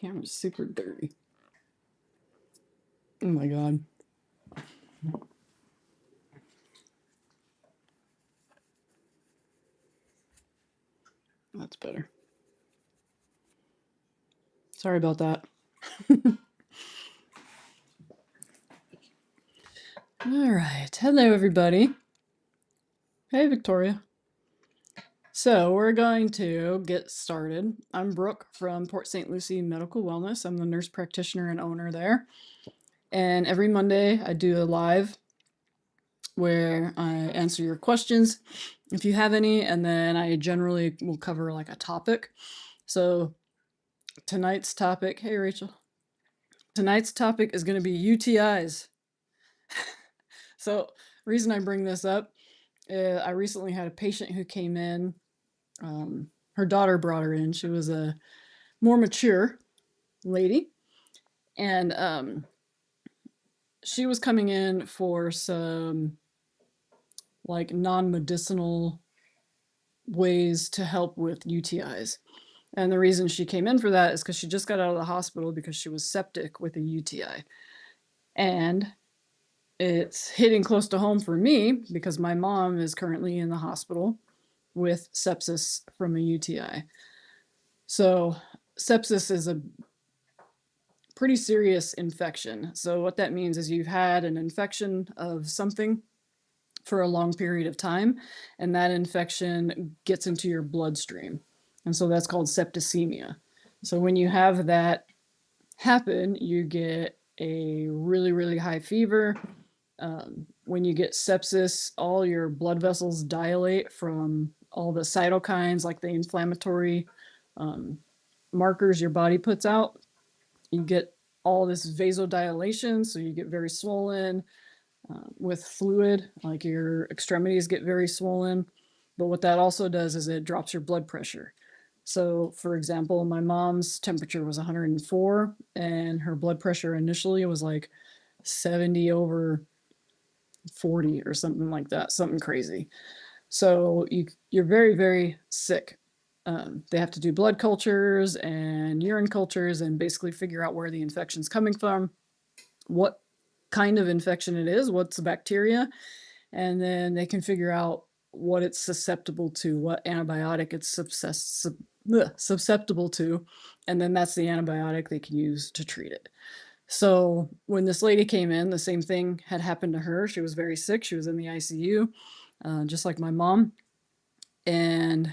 Camera's super dirty. Oh my god. That's better. Sorry about that. All right. Hello, everybody. Hey, Victoria. So we're going to get started. I'm Brooke from Port St. Lucie Medical Wellness. I'm the nurse practitioner and owner there. And every Monday I do a live where I answer your questions if you have any, and then I generally will cover like a topic. So tonight's topic, hey Rachel. Tonight's topic is going to be UTIs. So reason I bring this up, I recently had a patient who came in. Her daughter brought her in. She was a more mature lady, and she was coming in for some like non-medicinal ways to help with UTIs. And the reason she came in for that is because she just got out of the hospital because she was septic with a UTI. And it's hitting close to home for me because my mom is currently in the hospital with sepsis from a UTI. So sepsis is a pretty serious infection. So what that means is you've had an infection of something for a long period of time, and that infection gets into your bloodstream. And so that's called septicemia. So when you have that happen, you get a really, really high fever. When you get sepsis, all your blood vessels dilate from all the cytokines, like the inflammatory markers your body puts out. You get all this vasodilation, so you get very swollen with fluid, like your extremities get very swollen. But what that also does is it drops your blood pressure. So, for example, my mom's temperature was 104, and her blood pressure initially was like 70/40 or something like that, something crazy. So you're very, very sick. They have to do blood cultures and urine cultures and basically figure out where the infection's coming from, what kind of infection it is, what's the bacteria, and then they can figure out what it's susceptible to, what antibiotic it's susceptible to, and then that's the antibiotic they can use to treat it. So when this lady came in, the same thing had happened to her. She was very sick. She was in the ICU, just like my mom. And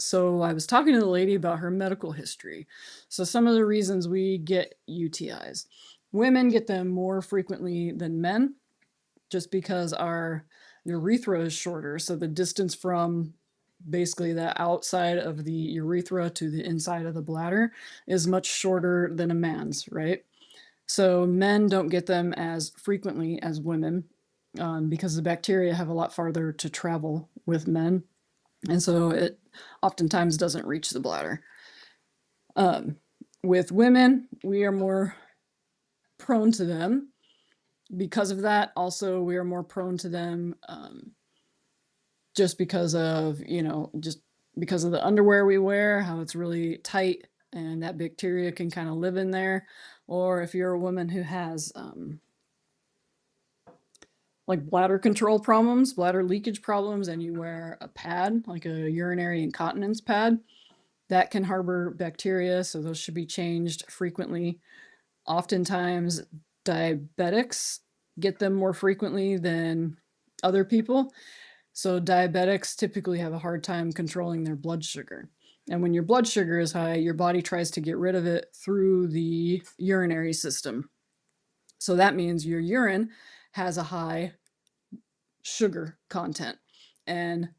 so I was talking to the lady about her medical history. So some of the reasons we get UTIs. Women get them more frequently than men, just because our urethra is shorter. So the distance from basically the outside of the urethra to the inside of the bladder is much shorter than a man's, right? So men don't get them as frequently as women because the bacteria have a lot farther to travel with men. And so it oftentimes doesn't reach the bladder. With women, we are more prone to them. Because of that, also, we are more prone to them just because of, just because of the underwear we wear, how it's really tight and that bacteria can kind of live in there. Or if you're a woman who has like bladder control problems, bladder leakage problems, and you wear a pad, like a urinary incontinence pad, that can harbor bacteria, so those should be changed frequently. Oftentimes, diabetics get them more frequently than other people. So diabetics typically have a hard time controlling their blood sugar. And when your blood sugar is high, your body tries to get rid of it through the urinary system. So that means your urine has a high sugar content. And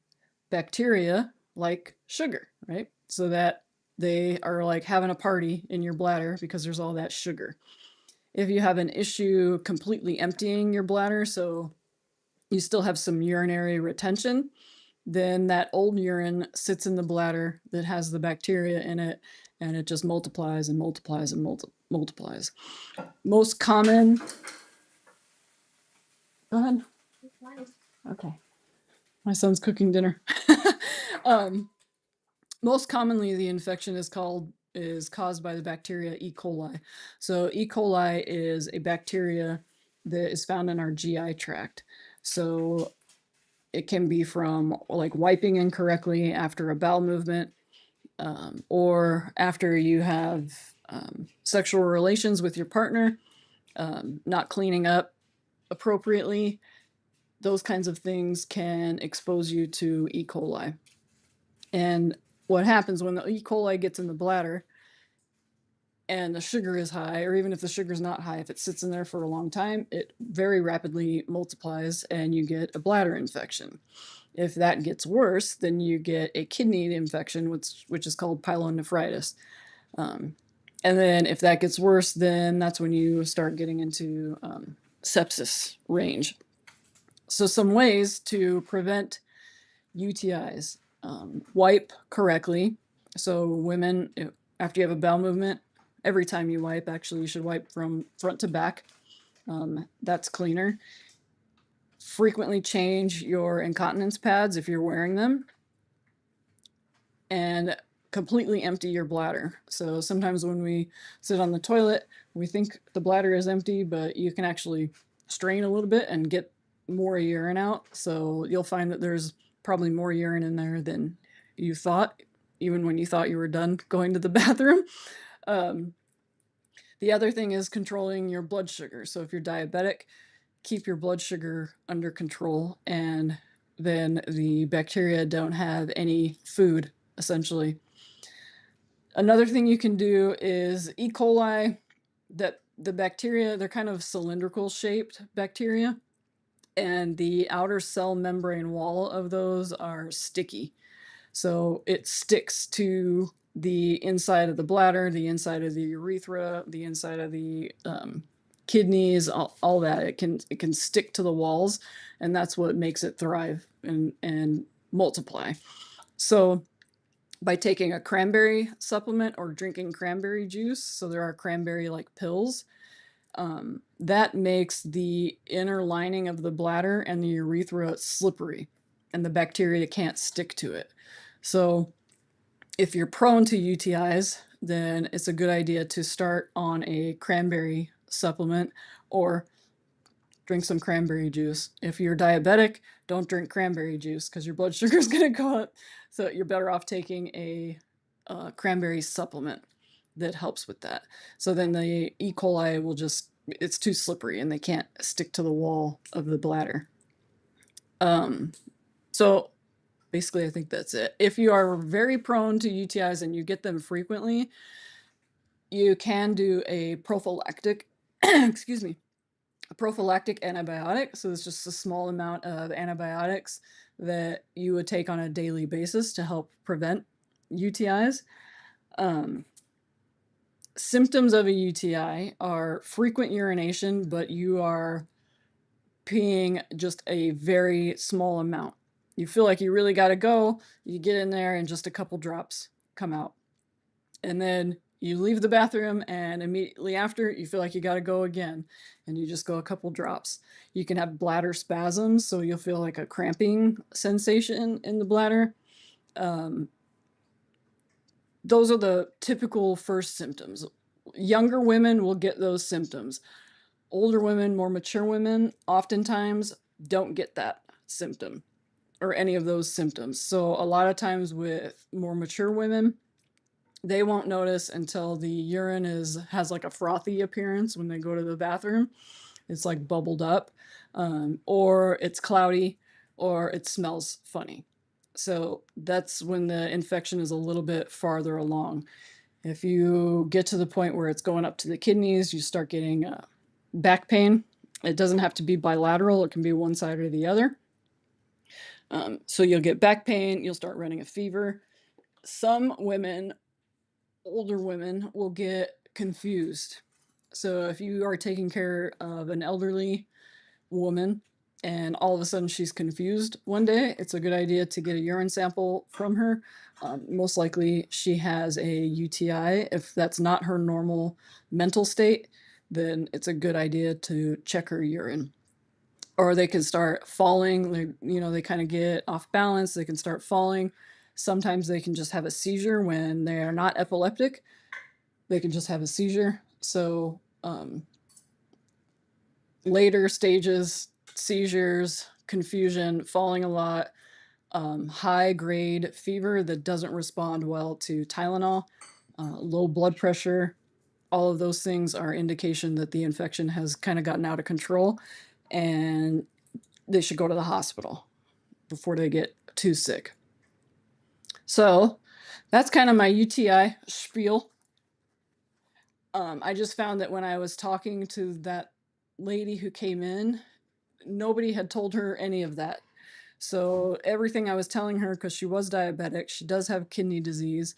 bacteria like sugar, right? So that they are like having a party in your bladder because there's all that sugar. If you have an issue completely emptying your bladder, so you still have some urinary retention, then that old urine sits in the bladder that has the bacteria in it, and it just multiplies and multiplies and multiplies. Most common. Go ahead. Okay. My son's cooking dinner. Most commonly, the infection is called is caused by the bacteria E. coli. So E. coli is a bacteria that is found in our GI tract. So it can be from like wiping incorrectly after a bowel movement, or after you have sexual relations with your partner, not cleaning up appropriately. Those kinds of things can expose you to E. coli. And what happens when the E. coli gets in the bladder and the sugar is high, or even if the sugar is not high, if it sits in there for a long time, it very rapidly multiplies and you get a bladder infection. If that gets worse, then you get a kidney infection, which is called pyelonephritis. And then if that gets worse, then that's when you start getting into sepsis range. So some ways to prevent UTIs. Wipe correctly. So women, after you have a bowel movement, every time you wipe, actually, you should wipe from front to back. That's cleaner. Frequently change your incontinence pads if you're wearing them. And completely empty your bladder. So sometimes when we sit on the toilet, we think the bladder is empty, but you can actually strain a little bit and get more urine out. So you'll find that there's probably more urine in there than you thought, even when you thought you were done going to the bathroom. The other thing is controlling your blood sugar. So if you're diabetic, keep your blood sugar under control, and then the bacteria don't have any food, essentially. Another thing you can do is E. coli, that the bacteria, they're kind of cylindrical shaped bacteria, and the outer cell membrane wall of those are sticky. So it sticks to the inside of the bladder, the inside of the urethra, the inside of the kidneys, all that. It can stick to the walls, and that's what makes it thrive and multiply. So by taking a cranberry supplement or drinking cranberry juice, so there are cranberry like pills, that makes the inner lining of the bladder and the urethra slippery, and the bacteria can't stick to it. So if you're prone to UTIs, then it's a good idea to start on a cranberry supplement or drink some cranberry juice. If you're diabetic, don't drink cranberry juice because your blood sugar is going to go up. So you're better off taking a cranberry supplement that helps with that. So then the E. coli will just, it's too slippery and they can't stick to the wall of the bladder. So basically, I think that's it. If you are very prone to UTIs and you get them frequently, you can do a prophylactic, excuse me, a prophylactic antibiotic. So it's just a small amount of antibiotics that you would take on a daily basis to help prevent UTIs. Symptoms of a UTI are frequent urination, but you are peeing just a very small amount. You feel like you really got to go, you get in there and just a couple drops come out. And then you leave the bathroom and immediately after you feel like you got to go again and you just go a couple drops. You can have bladder spasms, so you'll feel like a cramping sensation in the bladder. Those are the typical first symptoms. Younger women will get those symptoms. Older women, more mature women, oftentimes don't get that symptom or any of those symptoms. So a lot of times with more mature women, they won't notice until the urine has like a frothy appearance when they go to the bathroom. It's like bubbled up, or it's cloudy, or it smells funny. So that's when the infection is a little bit farther along. If you get to the point where it's going up to the kidneys, you start getting back pain. It doesn't have to be bilateral. It can be one side or the other. So you'll get back pain. You'll start running a fever. Some women, older women, will get confused. So if you are taking care of an elderly woman and all of a sudden she's confused one day, it's a good idea to get a urine sample from her. Most likely she has a UTI. If that's not her normal mental state, then it's a good idea to check her urine. Or they can start falling, they kind of get off balance, they can start falling. Sometimes they can just have a seizure when they're not epileptic. They can just have a seizure. So later stages, seizures, confusion, falling a lot, high grade fever that doesn't respond well to Tylenol, low blood pressure, all of those things are indication that the infection has kind of gotten out of control, and they should go to the hospital before they get too sick. So that's kind of my UTI spiel. I just found that when I was talking to that lady who came in, nobody had told her any of that. So everything I was telling her, because she was diabetic, she does have kidney disease,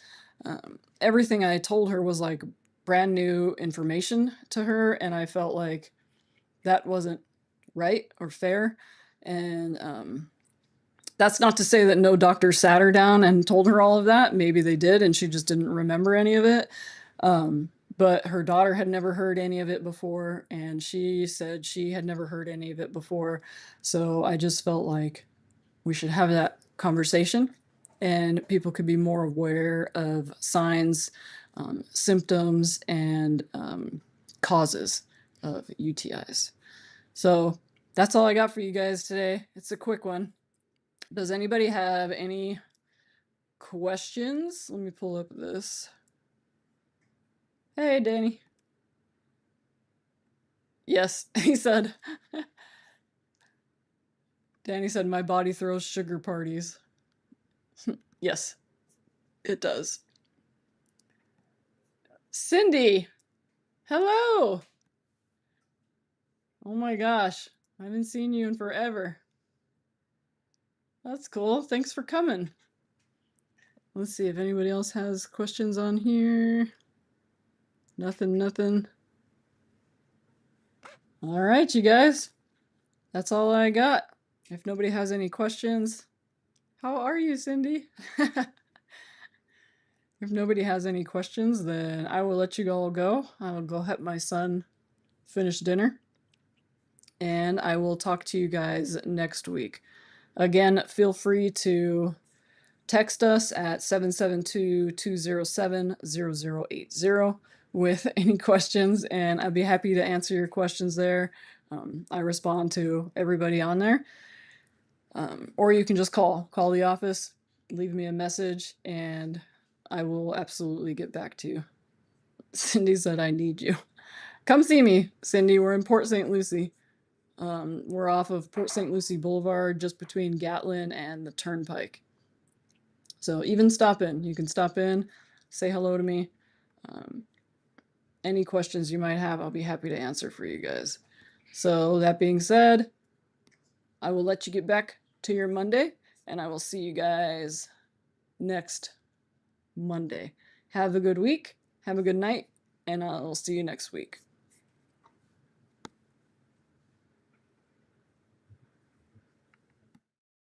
everything I told her was like brand new information to her, and I felt like that wasn't right or fair. And that's not to say that no doctor sat her down and told her all of that. Maybe they did, and she just didn't remember any of it. But her daughter had never heard any of it before, and she said she had never heard any of it before. So I just felt like we should have that conversation, and people could be more aware of signs, symptoms, and causes of UTIs. So that's all I got for you guys today. It's a quick one. Does anybody have any questions? Let me pull up this. Hey, Danny. Yes, he said. Danny said, my body throws sugar parties. Yes, it does. Cindy, hello. Oh my gosh, I haven't seen you in forever. That's cool. Thanks for coming. Let's see if anybody else has questions on here. Nothing. All right, you guys. That's all I got. If nobody has any questions, how are you, Cindy? If nobody has any questions, then I will let you all go. I will go help my son finish dinner, and I will talk to you guys next week. Again, feel free to text us at 772-207-0080 with any questions, and I'd be happy to answer your questions there. I respond to everybody on there. Or you can just call the office, leave me a message, and I will absolutely get back to you. Cindy said, I need you. Come see me, Cindy. We're in Port St. Lucie. We're off of Port St. Lucie Boulevard, just between Gatlin and the Turnpike. So even stop in. You can stop in, say hello to me. Any questions you might have, I'll be happy to answer for you guys. So that being said, I will let you get back to your Monday, and I will see you guys next Monday. Have a good week, have a good night, and I'll see you next week.